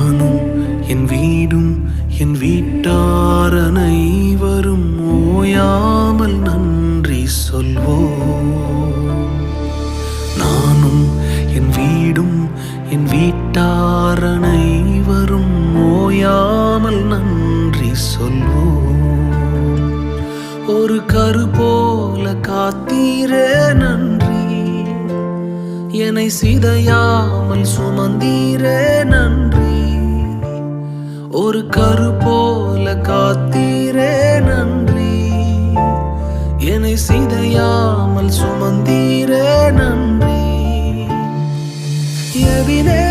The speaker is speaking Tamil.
நானும் என் வீடும் என் வீட்டார் அனைவரும் ஓயாமல் நன்றி சொல்வோம். நானும் என் வீடும் என் வீட்டார் அனைவரும் ஓயாமல் நன்றி சொல்வோம். ஒரு கரு போல காத்தீரே நன்றி, என்னை சிதையாமல் சுமந்தீரே நன்றி. ஒரு கரு போல காத்தீரே நன்றி, என்னை சிதையாமல் சுமந்தீரே நன்றி. எபினே